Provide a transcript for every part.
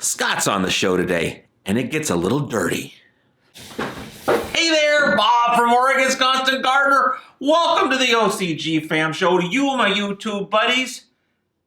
Scott's on the show today, and it gets a little dirty. Hey there, Bob from Oregon's Constant Gardener. Welcome to the OCG Fam Show. To you, my YouTube buddies.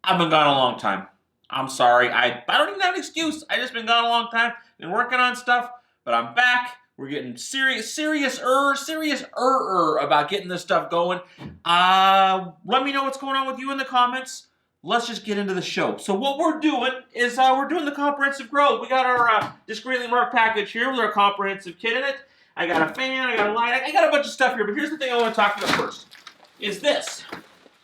I've been gone a long time. I'm sorry. I don't even have an excuse. I just been gone a long time. Been working on stuff, but I'm back. We're getting serious about getting this stuff going. Let me know what's going on with you in the comments. Let's just get into the show. So what we're doing is we're doing the comprehensive grow. We got our discreetly marked package here with our comprehensive kit in it. I got a fan, I got a light, I got a bunch of stuff here. But here's the thing I want to talk about first. Is this.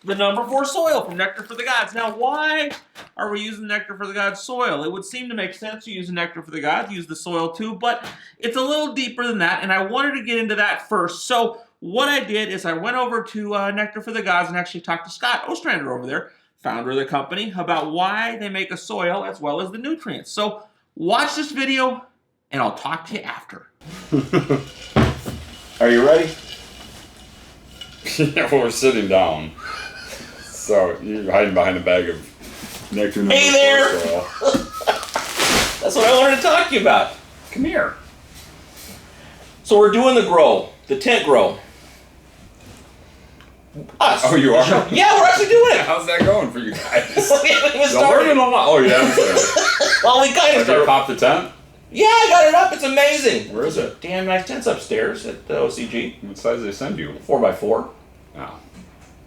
The number 4 soil from Nectar for the Gods. Now, why are we using Nectar for the Gods soil? It would seem to make sense to use Nectar for the Gods, use the soil too, but it's a little deeper than that, and I wanted to get into that first. So what I did is I went over to Nectar for the Gods and actually talked to Scott Ostrander over there, founder of the company, about why they make a soil as well as the nutrients. So watch this video, and I'll talk to you after. Are you ready? Yeah, well, we're sitting down. So you're hiding behind a bag of nectar. Hey there! That's what I wanted to talk to you about. Come here. So we're doing the grow, the tent grow. Us. Oh, you are? Yeah, we're actually doing it. How's that going for you guys? We haven't even You're started. learning a lot. Oh, yeah, I'm sorry. Well, we kind of Did you started. pop the tent? Yeah, I got it up. It's amazing. Where is it? Damn nice tents upstairs at the OCG. What size did they send you? 4x4. Oh,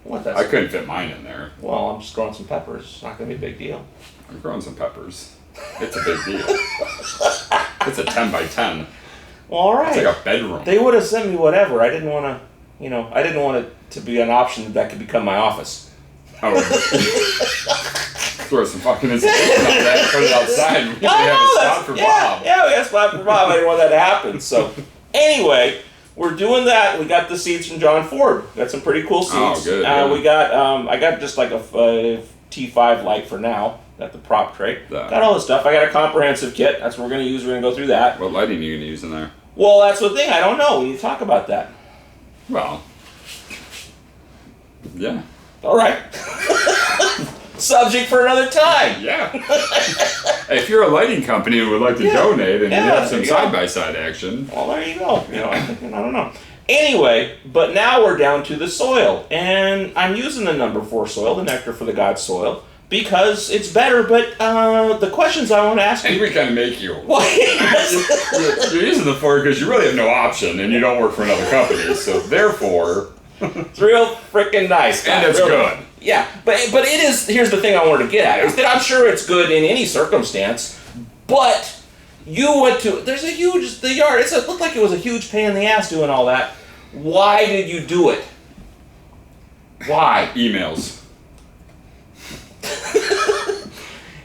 What? I couldn't fit mine in there. Well, I'm just growing some peppers. It's not going to be a big deal. I'm growing some peppers. It's a big deal. It's a 10 by 10. Well, all right. It's like a bedroom. They would have sent me whatever. I didn't want to, I didn't want it to be an option that could become my office. Oh. Throw some fucking insulation on that, put it outside. We have a spot for Bob. Yeah, we have a spot for Bob. I didn't want that to happen. So, anyway, we're doing that. We got the seeds from John Ford. Got some pretty cool seeds. Oh, good. Yeah. We got, I got just like a T5 light for now. Got the prop tray. Got all this stuff. I got a comprehensive kit. That's what we're going to use. We're going to go through that. What lighting are you going to use in there? Well, that's the thing. I don't know. We need to talk about that. Well, yeah. All right. Subject for another time. Yeah. Hey, if you're a lighting company and would like to donate and you have some side-by-side action. Well, there you go. I don't know. Anyway, but now we're down to the soil. And I'm using the number 4 soil, the Nectar for the Gods soil, because it's better. But the questions I want to ask you... And we kind of make you. Why? You're using the 4 because you really have no option and you don't work for another company. So therefore... It's real freaking nice. And it's good. Yeah, but it is. Here's the thing I wanted to get at is that I'm sure it's good in any circumstance, but you went to the yard. It looked like it was a huge pain in the ass doing all that. Why did you do it? Why? Emails.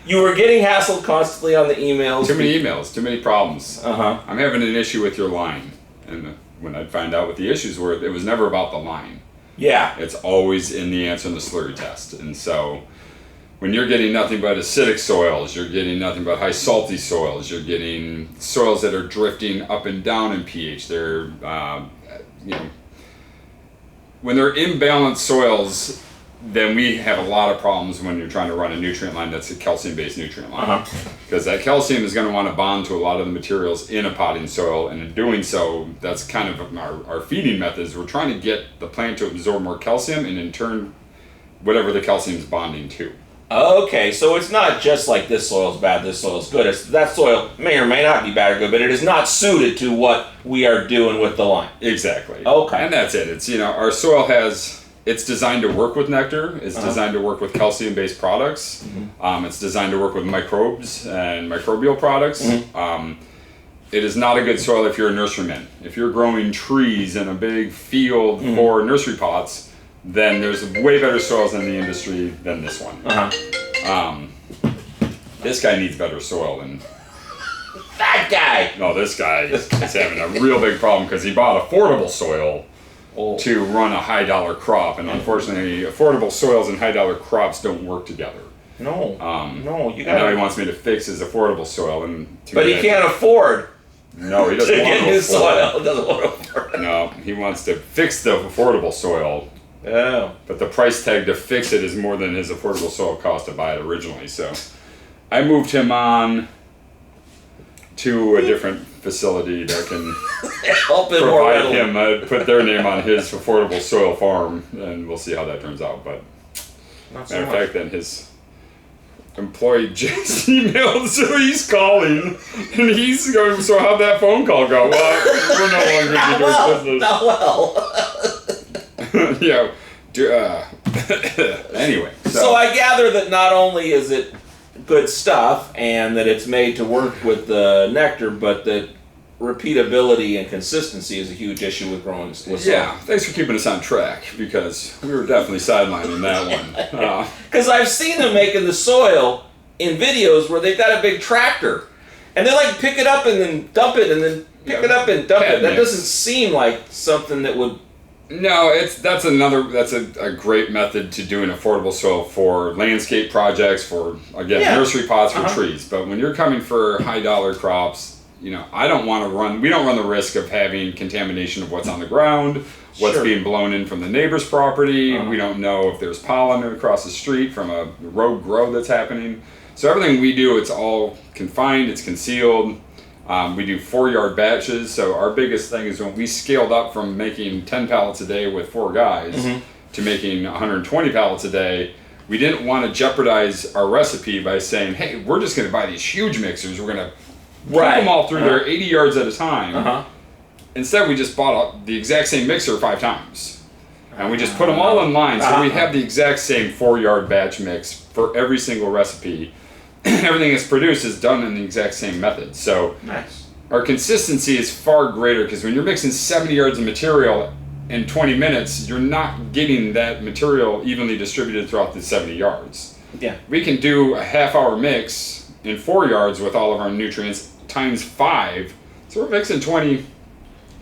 You were getting hassled constantly on the emails. Too many emails. Too many problems. Uh-huh. I'm having an issue with your line, and when I'd find out what the issues were, it was never about the line. Yeah. It's always in the answer in the slurry test. And so when you're getting nothing but acidic soils, you're getting nothing but high salty soils, you're getting soils that are drifting up and down in pH. They're, when they're imbalanced soils, then we have a lot of problems when you're trying to run a nutrient line that's a calcium-based nutrient line. Because that calcium is going to want to bond to a lot of the materials in a potting soil, and in doing so, that's kind of our feeding methods. We're trying to get the plant to absorb more calcium, and in turn, whatever the calcium is bonding to. Okay, so it's not just like this soil is bad, this soil is good. That soil may or may not be bad or good, but it is not suited to what we are doing with the line. Exactly. Okay. And that's it. It's, our soil has... It's designed to work with nectar. It's designed to work with calcium-based products. It's designed to work with microbes and microbial products. It is not a good soil if you're a nurseryman. If you're growing trees in a big field for nursery pots, then there's way better soils in the industry than this one. This guy needs better soil than... That guy! No, this guy is having a real big problem because he bought affordable soil to run a high-dollar crop, and unfortunately, affordable soils and high-dollar crops don't work together. No, you got. And now he wants me to fix his affordable soil, but he can't afford. No, he doesn't to want get to his soil. Doesn't want to afford it. No, he wants to fix the affordable soil. Oh. But the price tag to fix it is more than his affordable soil cost to buy it originally. So, I moved him on to a different facility that can Help him more provide readily. him, put their name on his affordable soil farm, and we'll see how that turns out. But Not so matter of much. fact, then his employee just emailed, so he's calling, and he's going, so how'd that phone call go? Well, we're no longer going to do Not well. business. Anyway, So I gather that not only is it good stuff and that it's made to work with the Nectar, but that repeatability and consistency is a huge issue with growing with soil. yeah, thanks for keeping us on track, because we were definitely sidelining that one. Because I've seen them making the soil in videos where they've got a big tractor and they like pick it up and then dump it and then pick it up and dump it. That doesn't seem like something that would. No, that's a great method to do an affordable soil for landscape projects, for nursery pots for trees. But when you're coming for high dollar crops, we don't run the risk of having contamination of what's on the ground, what's being blown in from the neighbor's property. We don't know if there's pollen across the street from a rogue grow that's happening. So everything we do, it's all confined, it's concealed. We do 4-yard batches, so our biggest thing is when we scaled up from making 10 pallets a day with 4 guys to making 120 pallets a day, we didn't want to jeopardize our recipe by saying, hey, we're just going to buy these huge mixers, we're going to put them all through there 80 yards at a time. Instead, we just bought the exact same mixer 5 times. And we just put them all in line, so we have the exact same 4-yard batch mix for every single recipe. Everything that's produced is done in the exact same method. So our consistency is far greater, because when you're mixing 70 yards of material in 20 minutes, you're not getting that material evenly distributed throughout the 70 yards. Yeah. We can do a half-hour mix in 4 yards with all of our nutrients times 5. So we're mixing 20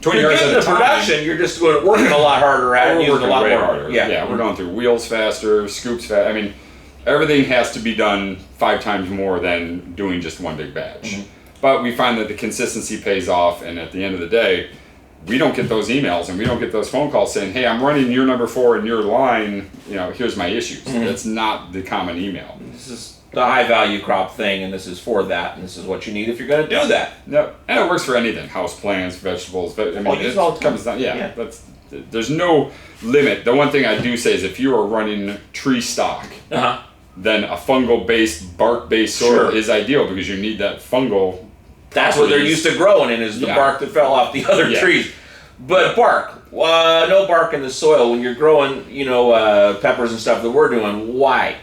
yards at a time. Production, you're just working a lot harder at it, using a lot more harder. Yeah, we're going through wheels faster, scoops faster. I mean, everything has to be done 5 times more than doing just one big batch. But we find that the consistency pays off, and at the end of the day, we don't get those emails and we don't get those phone calls saying, hey, I'm running your number 4 in your line, here's my issues. That's not the common email. This is the high value crop thing, and this is for that, and this is what you need if you're going to do that. No, and it works for anything: house plants, vegetables. But it comes down. Yeah, there's no limit. The one thing I do say is, if you are running tree stock, then a fungal-based, bark-based soil is ideal, because you need that fungal. That's what they're used to growing in, is the bark that fell off the other trees. But bark, no bark in the soil when you're growing, peppers and stuff that we're doing. Why?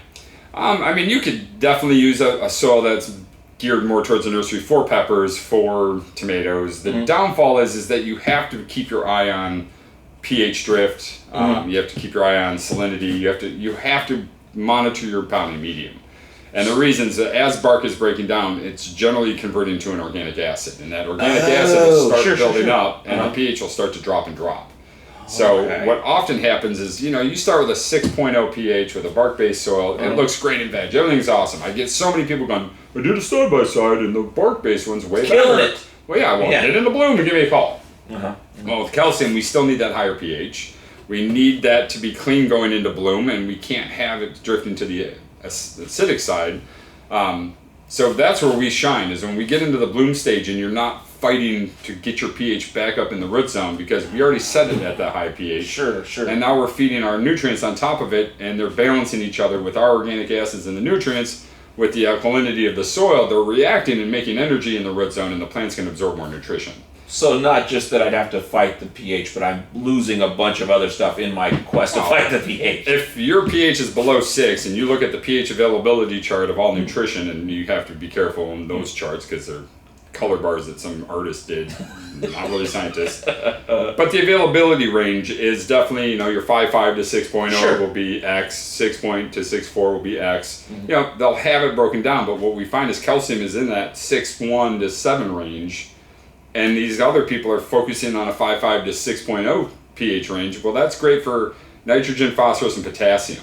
You could definitely use a soil that's geared more towards a nursery for peppers, for tomatoes. The downfall is that you have to keep your eye on pH drift. You have to keep your eye on salinity. You have to monitor your pounding medium. And the reasons that as bark is breaking down, it's generally converting to an organic acid, and that organic acid will start building up, and the pH will start to drop and drop. So what often happens is, you start with a 6.0 pH with a bark-based soil, and it looks great in veg. Everything's awesome. I get so many people going, I did a side-by-side, and the bark-based one's way better. Killing it. Well, get in the bloom and give me a call. Well, with calcium, we still need that higher pH. We need that to be clean going into bloom, and we can't have it drifting to the acidic side. So that's where we shine, is when we get into the bloom stage and you're not fighting to get your pH back up in the root zone, because we already set it at that high pH. Sure. And now we're feeding our nutrients on top of it, and they're balancing each other with our organic acids and the nutrients. With the alkalinity of the soil, they're reacting and making energy in the root zone, and the plants can absorb more nutrition. So not just that I'd have to fight the pH, but I'm losing a bunch of other stuff in my quest to fight the pH. If your pH is below 6 and you look at the pH availability chart of all nutrition, and you have to be careful on those charts because they're color bars that some artist did, not really scientists. But the availability range is definitely, your 5.5 to 6.0 will be X, 6 to 6.4 will be X. They'll have it broken down, but what we find is calcium is in that 6.1 to 7 range. And these other people are focusing on a 5.5 to 6.0 pH range. Well, that's great for nitrogen, phosphorus, and potassium.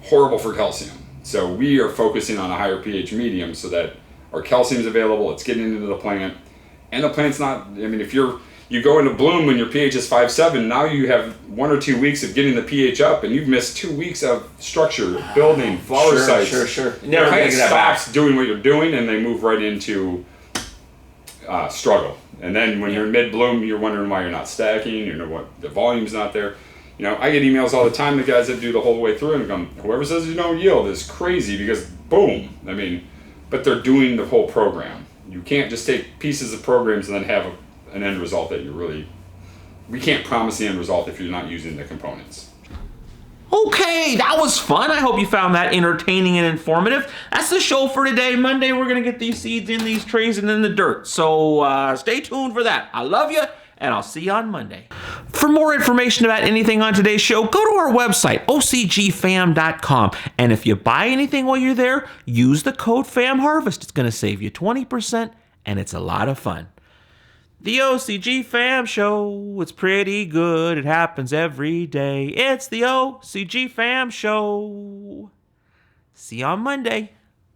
Horrible for calcium. So we are focusing on a higher pH medium so that our calcium is available, it's getting into the plant. And the plant's not, if you go into bloom when your pH is 5.7, now you have 1 or 2 weeks of getting the pH up, and you've missed 2 weeks of structure, building, flower sites. Sure. Never going to get that back. Doing what you're doing, and they move right into struggle. And then when you're in mid-bloom, you're wondering why you're not stacking, you know what, the volume's not there. You know, I get emails all the time, the guys that do the whole way through, and come, whoever says you don't yield is crazy because boom. I mean, but they're doing the whole program. You can't just take pieces of programs and then have an end result that you really, we can't promise the end result if you're not using the components. Okay, that was fun. I hope you found that entertaining and informative. That's the show for today. Monday, we're going to get these seeds in these trays and in the dirt. So stay tuned for that. I love you, and I'll see you on Monday. For more information about anything on today's show, go to our website, OCGFAM402.com. And if you buy anything while you're there, use the code FAMHARVEST. It's going to save you 20%, and it's a lot of fun. The OCG Fam Show, it's pretty good. It happens every day. It's the OCG Fam Show. See you on Monday.